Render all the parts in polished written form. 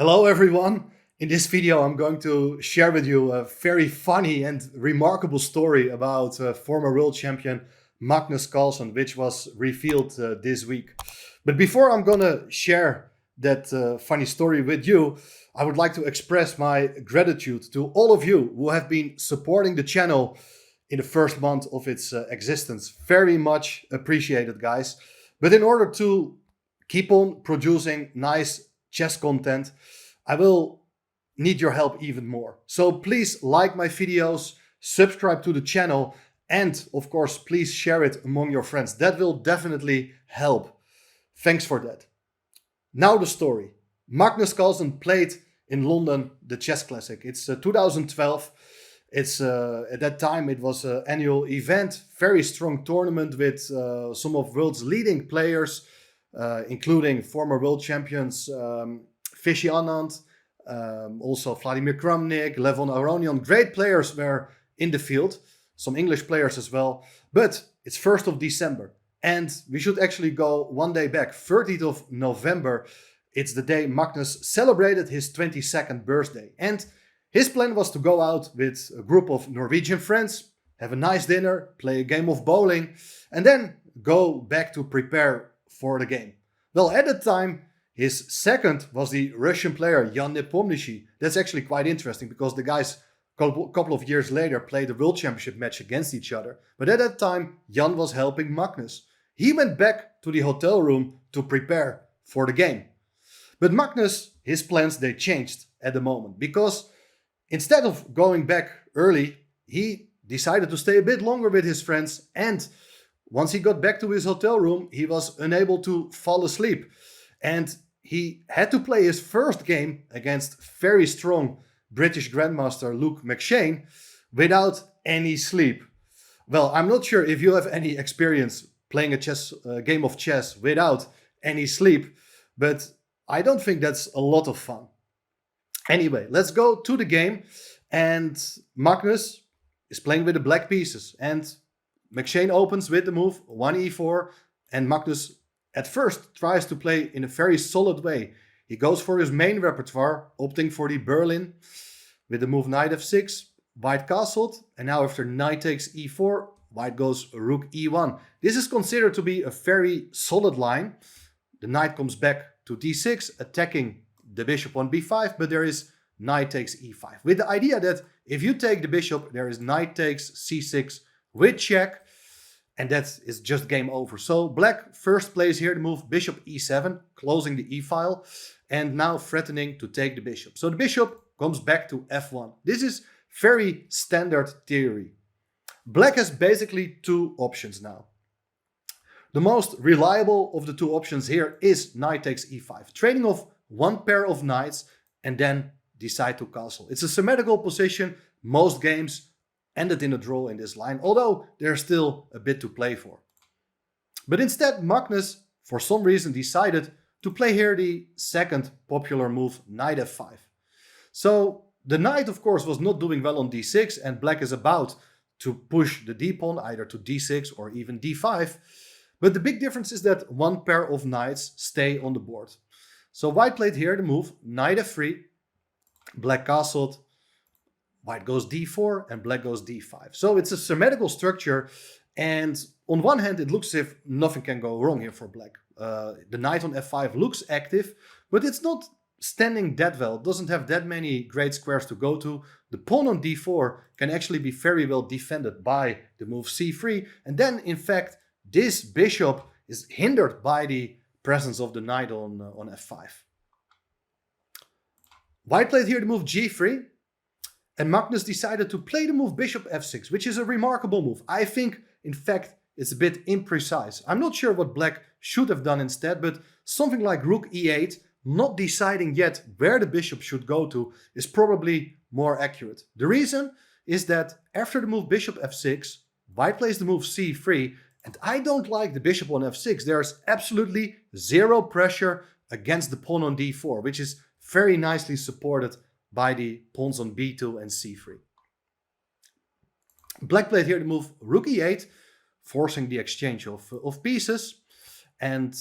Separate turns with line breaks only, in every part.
Hello everyone. In this video I'm going to share with you a very funny and remarkable story about former world champion Magnus Carlsen, which was revealed this week. But before I'm gonna share that funny story with you, I would like to express my gratitude to all of you who have been supporting the channel in the first month of its existence. Very much appreciated, guys. But in order to keep on producing nice chess content, I will need your help even more. So please like my videos, subscribe to the channel, and of course, please share it among your friends. That will definitely help. Thanks for that. Now the story. Magnus Carlsen played in London the Chess Classic. It's 2012. It's at that time it was an annual event, very strong tournament with some of world's leading players, including former world champions Vishy Anand, also Vladimir Kramnik, Levon Aronian. Great players were in the field, some English players as well. But it's 1st of December, and we should actually go one day back, 30th of November. It's the day Magnus celebrated his 22nd birthday. And his plan was to go out with a group of Norwegian friends, have a nice dinner, play a game of bowling, and then go back to prepare for the game. Well, at the time, his second was the Russian player Jan Nepomniachtchi. That's actually quite interesting because the guys a couple of years later played a world championship match against each other. But at that time, Jan was helping Magnus. He went back to the hotel room to prepare for the game. But Magnus, his plans, they changed at the moment because instead of going back early, he decided to stay a bit longer with his friends, and once he got back to his hotel room, he was unable to fall asleep. And he had to play his first game against very strong British Grandmaster Luke McShane without any sleep. Well, I'm not sure if you have any experience playing a game of chess without any sleep, but I don't think that's a lot of fun. Anyway, let's go to the game. And Magnus is playing with the black pieces, and McShane opens with the move 1e4, and Magnus at first tries to play in a very solid way. He goes for his main repertoire, opting for the Berlin with the move knight f6, white castled, and now after knight takes e4, white goes rook e1. This is considered to be a very solid line. The knight comes back to d6, attacking the bishop on b5, but there is knight takes e5, with the idea that if you take the bishop, there is knight takes c6 with check, and that is just game over. So black first plays here the move bishop e7, closing the e-file, and now threatening to take the bishop. So the bishop comes back to f1. This is very standard theory. Black has basically two options now. The most reliable of the two options here is knight takes e5, trading off one pair of knights and then decide to castle. It's a symmetrical position. Most games ended in a draw in this line, although there's still a bit to play for. But instead, Magnus, for some reason, decided to play here the second popular move, knight f5. So the knight, of course, was not doing well on d6, and black is about to push the d-pawn either to d6 or even d5. But the big difference is that one pair of knights stay on the board. So white played here the move knight f3, black castled, white goes d4, and black goes d5. So it's a symmetrical structure, and on one hand it looks as if nothing can go wrong here for black. The knight on f5 looks active, but it's not standing that well. It doesn't have that many great squares to go to. The pawn on d4 can actually be very well defended by the move c3, and then in fact this bishop is hindered by the presence of the knight on f5. White played here the move g3, and Magnus decided to play the move bishop f6, which is a remarkable move. I think, in fact, it's a bit imprecise. I'm not sure what black should have done instead, but something like rook e8, not deciding yet where the bishop should go to, is probably more accurate. The reason is that after the move bishop f6, white plays the move c3, and I don't like the bishop on f6. There's absolutely zero pressure against the pawn on d4, which is very nicely supported by the pawns on b2 and c3. Black played here the move rook e8, forcing the exchange of pieces. And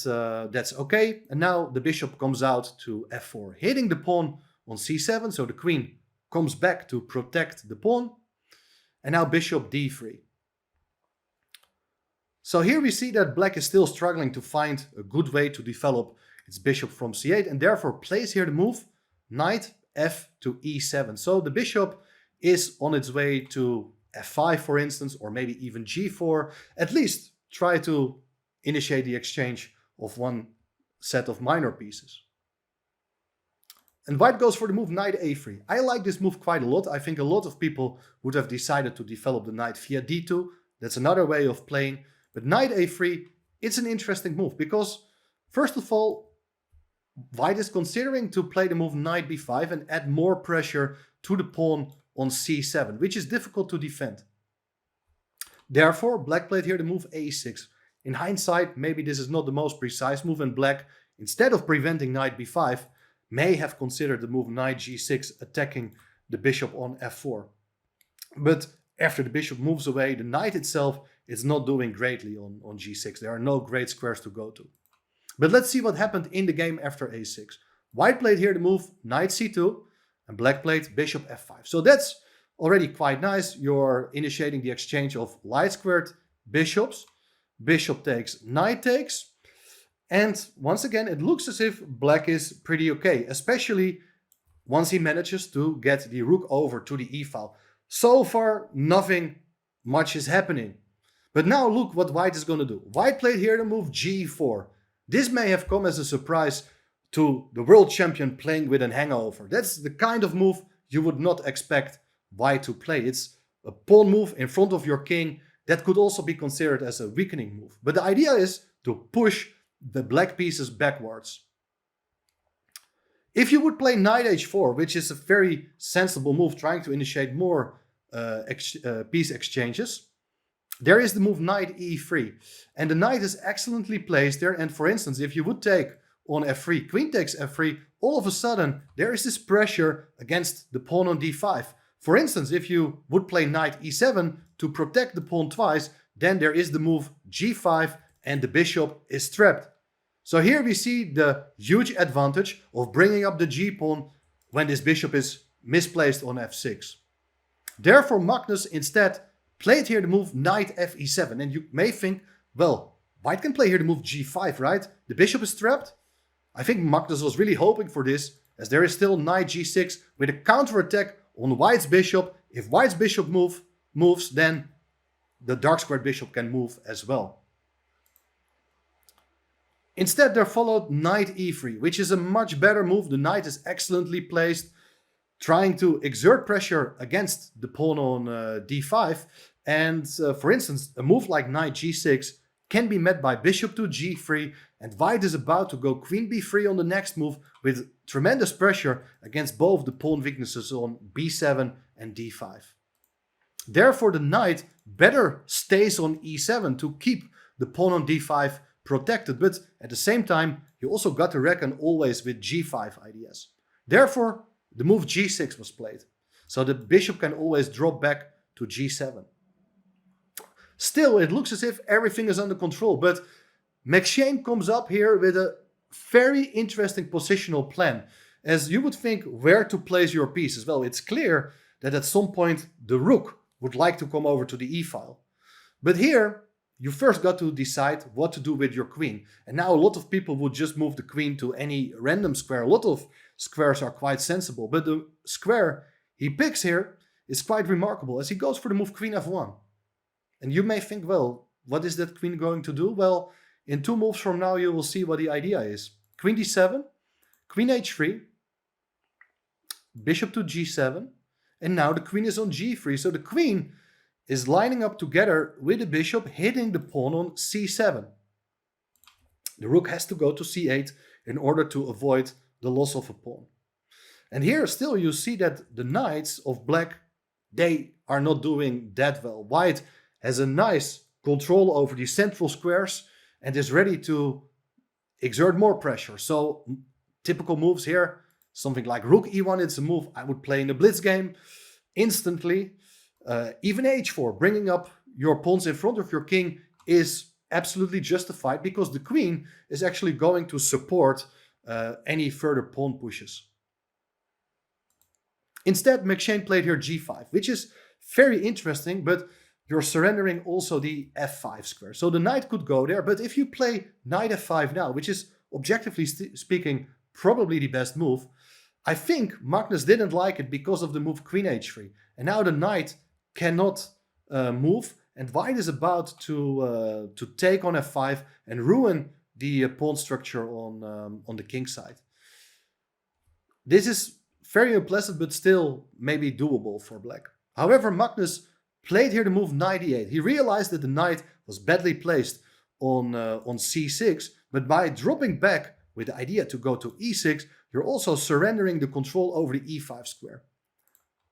that's okay. And now the bishop comes out to f4, hitting the pawn on c7. So the queen comes back to protect the pawn. And now bishop d3. So here we see that black is still struggling to find a good way to develop its bishop from c8, and therefore plays here the move knight f to e7. So the bishop is on its way to f5, for instance, or maybe even g4. At least try to initiate the exchange of one set of minor pieces. And white goes for the move knight a3. I like this move quite a lot. I think a lot of people would have decided to develop the knight via d2. That's another way of playing. But knight a3, it's an interesting move because, first of all, white is considering to play the move knight b5 and add more pressure to the pawn on c7, which is difficult to defend. Therefore, black played here the move a6. In hindsight, maybe this is not the most precise move, and black, instead of preventing knight b5, may have considered the move knight g6, attacking the bishop on f4. But after the bishop moves away, the knight itself is not doing greatly on g6. There are no great squares to go to. But let's see what happened in the game after a6. White played here the move knight c2, and black played bishop f5. So that's already quite nice. You're initiating the exchange of light squared bishops. Bishop takes, knight takes. And once again, it looks as if black is pretty okay, especially once he manages to get the rook over to the e-file. So far, nothing much is happening. But now look what white is going to do. White played here the move g4. This may have come as a surprise to the world champion playing with an hangover. That's the kind of move you would not expect white to play. It's a pawn move in front of your king that could also be considered as a weakening move. But the idea is to push the black pieces backwards. If you would play knight h4, which is a very sensible move, trying to initiate more piece exchanges, there is the move knight e3. And the knight is excellently placed there. And for instance, if you would take on f3, queen takes f3, all of a sudden there is this pressure against the pawn on d5. For instance, if you would play knight e7 to protect the pawn twice, then there is the move g5 and the bishop is trapped. So here we see the huge advantage of bringing up the g-pawn when this bishop is misplaced on f6. Therefore, Magnus instead played here the move knight fe7. And you may think, well, white can play here the move g5, right? The bishop is trapped. I think Magnus was really hoping for this, as there is still knight g6 with a counterattack on white's bishop. If white's bishop moves, then the dark squared bishop can move as well. Instead, there followed knight e3, which is a much better move. The knight is excellently placed, trying to exert pressure against the pawn on d5. And for instance, a move like knight g6 can be met by bishop to g3, and white is about to go queen b3 on the next move with tremendous pressure against both the pawn weaknesses on b7 and d5. Therefore, the knight better stays on e7 to keep the pawn on d5 protected, but at the same time, you also got to reckon always with g5 ideas. Therefore, the move g6 was played, so the bishop can always drop back to g7. Still, it looks as if everything is under control, but McShane comes up here with a very interesting positional plan, as you would think where to place your pieces. Well, it's clear that at some point the rook would like to come over to the e-file. But here, you first got to decide what to do with your queen. And now a lot of people would just move the queen to any random square. A lot of squares are quite sensible, but the square he picks here is quite remarkable, as he goes for the move queen f1. And you may think, well, what is that queen going to do? Well, in 2 moves from now, you will see what the idea is. Queen d7, queen h3, bishop to g7, and now the queen is on g3. So the queen is lining up together with the bishop, hitting the pawn on c7. The rook has to go to c8 in order to avoid the loss of a pawn. And here still you see that the knights of black, they are not doing that well. White has a nice control over the central squares and is ready to exert more pressure. So typical moves here, something like rook e1, it's a move I would play in a blitz game instantly. Even h4, bringing up your pawns in front of your king, is absolutely justified because the queen is actually going to support any further pawn pushes. Instead, McShane played here g5, which is very interesting, but you're surrendering also the f5 square. So the knight could go there, but if you play knight f5 now, which is objectively speaking probably the best move, I think Magnus didn't like it because of the move queen h3. And now the knight cannot move, and white is about to take on f5 and ruin the pawn structure on the king side. This is very unpleasant, but still maybe doable for black. However, Magnus played here the move knight e8. He realized that the knight was badly placed on c6, but by dropping back with the idea to go to e6, you're also surrendering the control over the e5 square.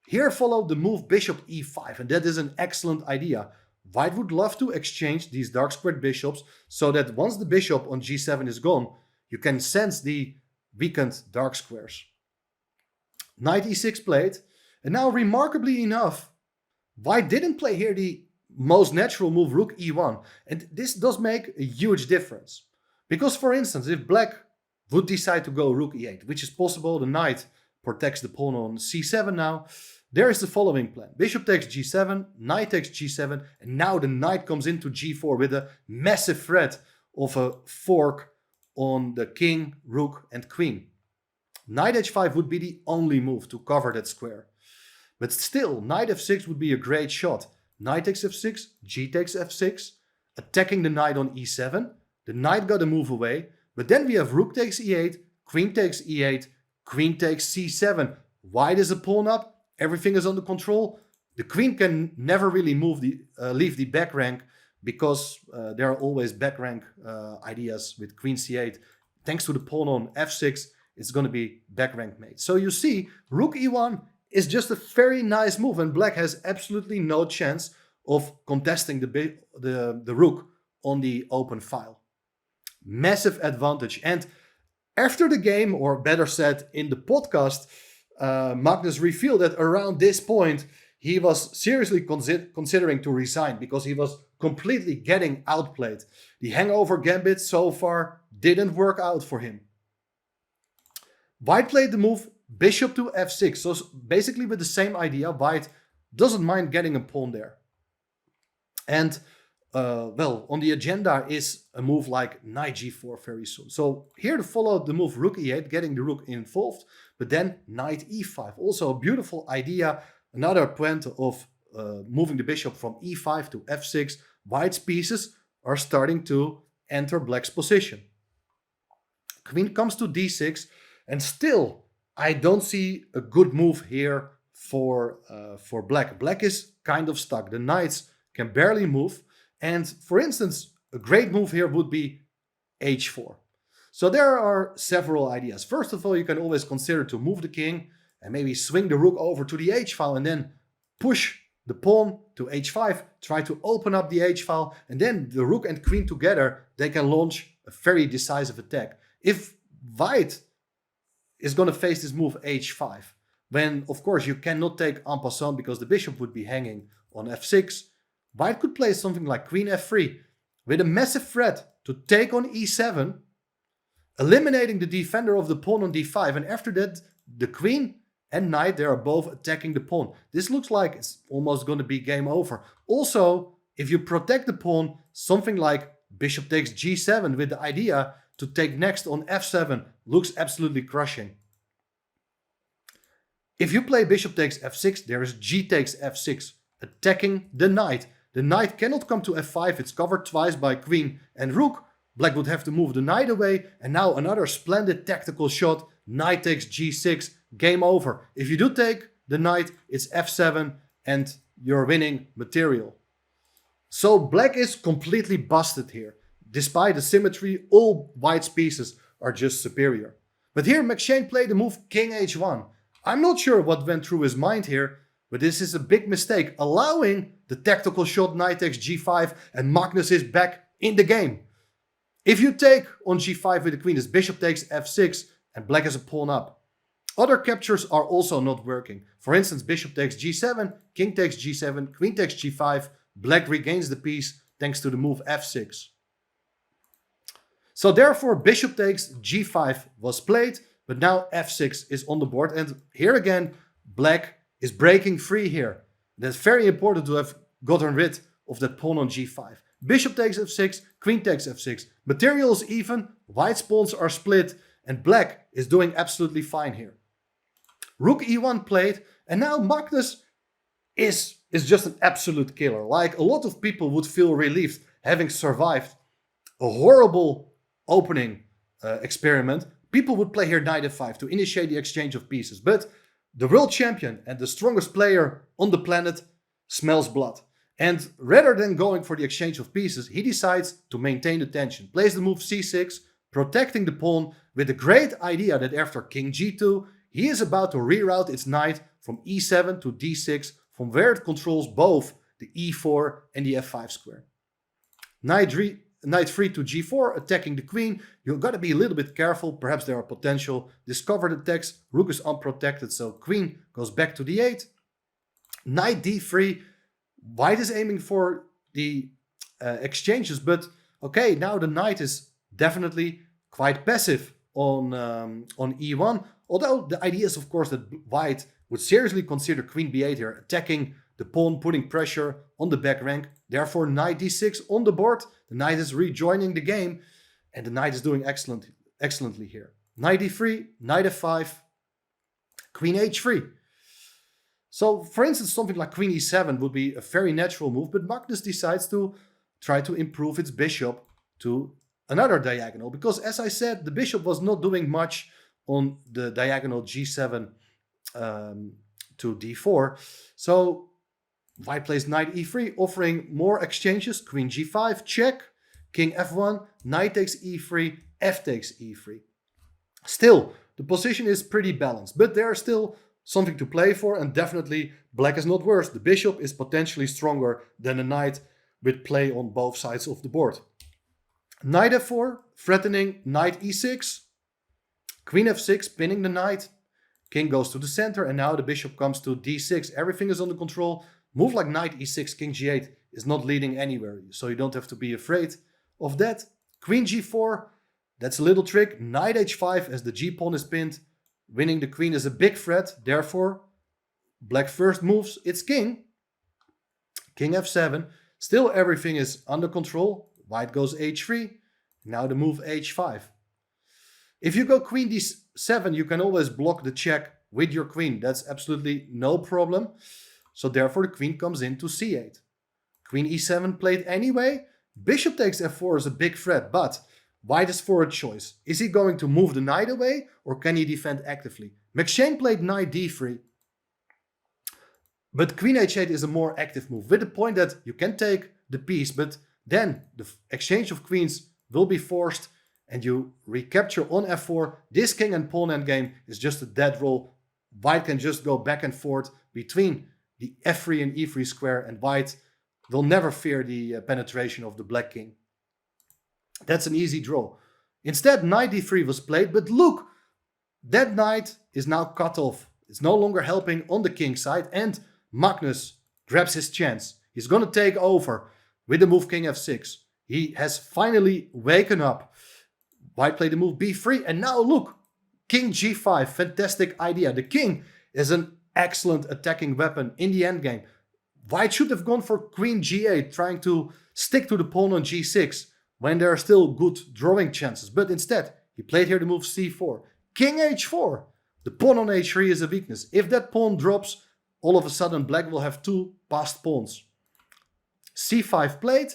Here followed the move bishop e5, and that is an excellent idea. White would love to exchange these dark squared bishops so that once the bishop on g7 is gone, you can sense the weakened dark squares. Knight e6 played, and now remarkably enough, white didn't play here the most natural move rook e1, and this does make a huge difference. Because for instance, if black would decide to go rook e8, which is possible, the knight protects the pawn on c7 now, there is the following plan. Bishop takes g7, knight takes g7, and now the knight comes into g4 with a massive threat of a fork on the king, rook, and queen. Knight h5 would be the only move to cover that square. But still, knight f6 would be a great shot. Knight takes f6, g takes f6, attacking the knight on e7. The knight got to move away, but then we have rook takes e8, queen takes e8, queen takes c7. White is a pawn up, everything is under control. The queen can never really leave the back rank because there are always back rank ideas with queen c8. Thanks to the pawn on f6, it's going to be back rank mate. So you see, rook e1 is just a very nice move, and black has absolutely no chance of contesting the rook on the open file. Massive advantage. And after the game, or better said, in the podcast, Magnus revealed that around this point, he was seriously considering to resign because he was completely getting outplayed. The hangover gambit so far didn't work out for him. White played the move bishop to f6. So basically with the same idea, white doesn't mind getting a pawn there. And well, on the agenda is a move like knight g4 very soon. So here to follow the move rook e8, getting the rook involved, but then knight e5. Also a beautiful idea, another point of moving the bishop from e5 to f6. White's pieces are starting to enter black's position. Queen comes to d6, and still I don't see a good move here for black. Black is kind of stuck. The knights can barely move. And for instance, a great move here would be h4. So there are several ideas. First of all, you can always consider to move the king and maybe swing the rook over to the h-file and then push the pawn to h5, try to open up the h-file, and then the rook and queen together, they can launch a very decisive attack. If white is going to face this move h5, when of course you cannot take en passant because the bishop would be hanging on f6, white could play something like queen f3 with a massive threat to take on e7, eliminating the defender of the pawn on d5, and after that the queen and knight, they are both attacking the pawn. This looks like it's almost going to be game over. Also, if you protect the pawn, something like bishop takes g7 with the idea to take next on f7 looks absolutely crushing. If you play bishop takes f6, there is g takes f6, attacking the knight. The knight cannot come to f5, it's covered twice by queen and rook. Black would have to move the knight away, and now another splendid tactical shot. Knight takes g6, game over. If you do take the knight, it's f7 and you're winning material. So black is completely busted here. Despite the symmetry, all white's pieces are just superior. But here McShane played the move king h1. I'm not sure what went through his mind here, but this is a big mistake, allowing the tactical shot knight takes g5 and Magnus is back in the game. If you take on g5 with the queen, it's bishop takes f6 and black has a pawn up. Other captures are also not working. For instance, bishop takes g7, king takes g7, queen takes g5, black regains the piece thanks to the move f6. So therefore, bishop takes g5 was played, but now f6 is on the board. And here again, black is breaking free here. That's very important to have gotten rid of that pawn on g5. Bishop takes f6, queen takes f6. Material is even, white's pawns are split, and black is doing absolutely fine here. Rook e1 played, and now Magnus is just an absolute killer. Like, a lot of people would feel relieved having survived a horrible opening experiment. People would play here knight f5 to initiate the exchange of pieces. But the world champion and the strongest player on the planet smells blood. And rather than going for the exchange of pieces, he decides to maintain the tension. Plays the move c6, protecting the pawn with the great idea that after king g2, he is about to reroute its knight from e7 to d6, from where it controls both the e4 and the f5 square. Knight 3 to g4, attacking the queen. You've got to be a little bit careful. Perhaps there are potential discovered attacks. Rook is unprotected, so queen goes back to d8. Knight d3. White is aiming for the exchanges, but okay, now the knight is definitely quite passive on e1. Although the idea is, of course, that white would seriously consider queen b8 here, attacking the pawn, putting pressure on the back rank. Therefore, knight d6 on the board. The knight is rejoining the game, and the knight is doing excellently here. Knight d3, knight f5, queen h3. So, for instance, something like queen e7 would be a very natural move, but Magnus decides to try to improve its bishop to another diagonal, because, as I said, the bishop was not doing much on the diagonal g7 to d4. So white plays knight e3, offering more exchanges. Queen g5, check. King f1, knight takes e3, f takes e3. Still, the position is pretty balanced, but there's still something to play for, and definitely black is not worse. The bishop is potentially stronger than the knight with play on both sides of the board. Knight f4, threatening knight e6. Queen f6, pinning the knight. King goes to the center, and now the bishop comes to d6. Everything is under control. Move like knight e6, king g8 is not leading anywhere, so you don't have to be afraid of that. Queen g4, that's a little trick. Knight h5 as the g-pawn is pinned. Winning the queen is a big threat. Therefore, black first moves its king. King f7. Still everything is under control. White goes h3. Now the move h5. If you go queen d7, you can always block the check with your queen. That's absolutely no problem. So therefore the queen comes into c8. Queen e7 played anyway. Bishop takes f4 is a big threat, but white is for a choice. Is he going to move the knight away, or can he defend actively? McShane played knight d3. But queen h8 is a more active move, with the point that you can take the piece, but then the exchange of queens will be forced and you recapture on f4. This king and pawn endgame is just a dead roll. White can just go back and forth between the f3 and e3 square, and white will never fear the penetration of the black king. That's an easy draw. Instead, knight d3 was played, but look, that knight is now cut off. It's no longer helping on the king side, and Magnus grabs his chance. He's going to take over with the move king f6. He has finally waken up. White played the move b3, and now look, king g5, fantastic idea. The king is an excellent attacking weapon in the endgame. White should have gone for queen g8, trying to stick to the pawn on g6 when there are still good drawing chances, but instead he played here the move c4. King h4. The pawn on h3 is a weakness. If that pawn drops, all of a sudden black will have two passed pawns. c5 played,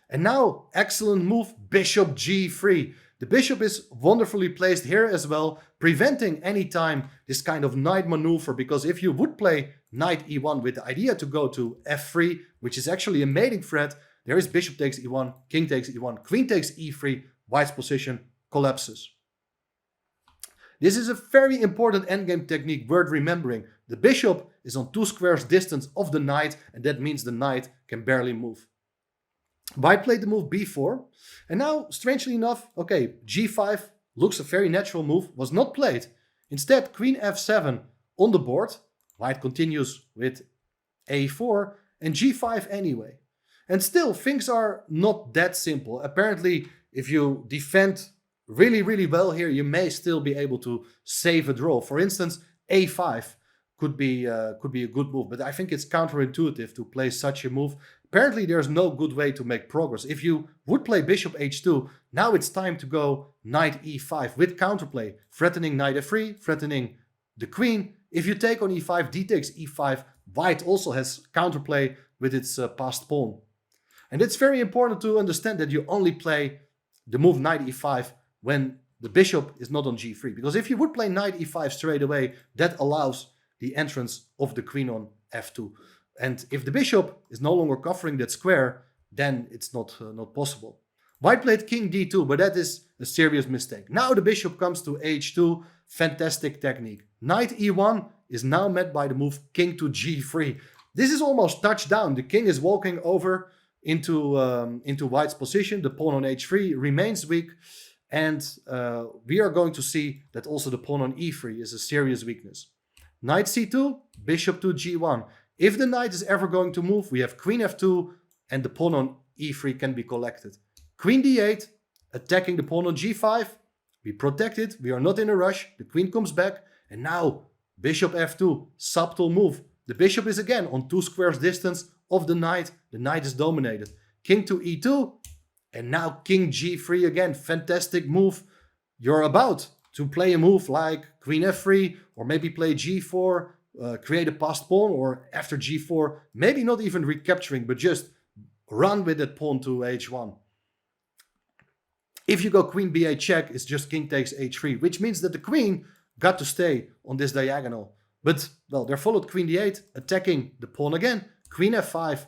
and now excellent move, bishop g3. The bishop is wonderfully placed here as well, preventing any time this kind of knight maneuver, because if you would play knight e1 with the idea to go to f3, which is actually a mating threat, there is bishop takes e1, king takes e1, queen takes e3, white's position collapses. This is a very important endgame technique worth remembering. The bishop is on 2 squares distance of the knight, and that means the knight can barely move. White played the move b4, and now, strangely enough, okay, g5 looks a very natural move, was not played. Instead, queen f7 on the board. White continues with a4 and g5 anyway. And still, things are not that simple. Apparently, if you defend really, really well here, you may still be able to save a draw. For instance, a5 could be a good move, but I think it's counterintuitive to play such a move. Apparently, there's no good way to make progress. If you would play bishop h2, now it's time to go knight e5 with counterplay, threatening knight f3, threatening the queen. If you take on e5, d takes e5, white also has counterplay with its passed pawn. And it's very important to understand that you only play the move knight e5 when the bishop is not on g3. Because if you would play knight e5 straight away, that allows the entrance of the queen on f2. And if the bishop is no longer covering that square, then it's not possible. White played king d2, but that is a serious mistake. Now the bishop comes to h2. Fantastic technique. Knight e1 is now met by the move king to g3. This is almost touchdown. The king is walking over into white's position. The pawn on h3 remains weak. And we are going to see that also the pawn on e3 is a serious weakness. Knight c2, bishop to g1. If the knight is ever going to move, we have queen f2 and the pawn on e3 can be collected. Queen d8, attacking the pawn on g5. We protect it, we are not in a rush. The queen comes back and now bishop f2, subtle move. The bishop is again on 2 squares distance of the knight. The knight is dominated. King to e2 and now king g3 again. Fantastic move. You're about to play a move like queen f3 or maybe play g4, create a passed pawn, or after g4, maybe not even recapturing, but just run with that pawn to h1. If you go queen b8 check, it's just king takes h3, which means that the queen got to stay on this diagonal. But, well, there followed queen d8, attacking the pawn again, queen f5.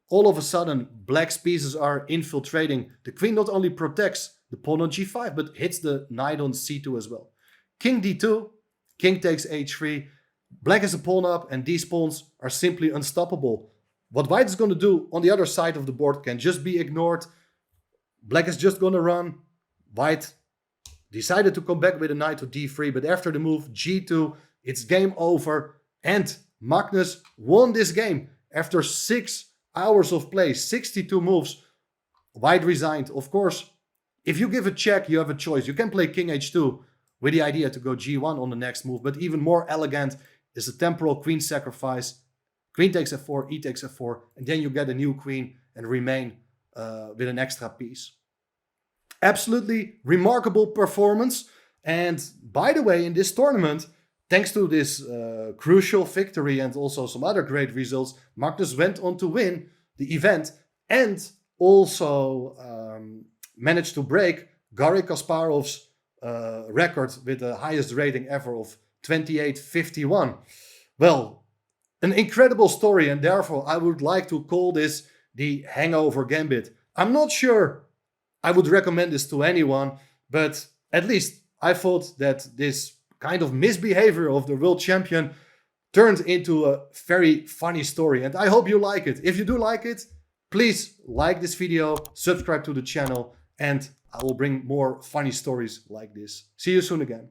All of a sudden, black's pieces are infiltrating. The queen not only protects the pawn on g5, but hits the knight on c2 as well. King d2, king takes h3. Black has a pawn up, and these pawns are simply unstoppable. What white is going to do on the other side of the board can just be ignored. Black is just going to run. White decided to come back with a knight to d3, but after the move g2, it's game over. And Magnus won this game after 6 hours of play, 62 moves. White resigned. Of course, if you give a check, you have a choice. You can play king h2 with the idea to go g1 on the next move, but even more elegant is a temporal queen sacrifice. Queen takes f4, e takes f4, and then you get a new queen and remain with an extra piece. Absolutely remarkable performance. And by the way, in this tournament, thanks to this crucial victory and also some other great results, Magnus went on to win the event and also managed to break Garry Kasparov's record with the highest rating ever of 28.51. Well, an incredible story, and therefore I would like to call this the Hangover Gambit. I'm not sure I would recommend this to anyone, but at least I thought that this kind of misbehavior of the world champion turned into a very funny story, and I hope you like it. If you do like it, please like this video, subscribe to the channel, and I will bring more funny stories like this. See you soon again.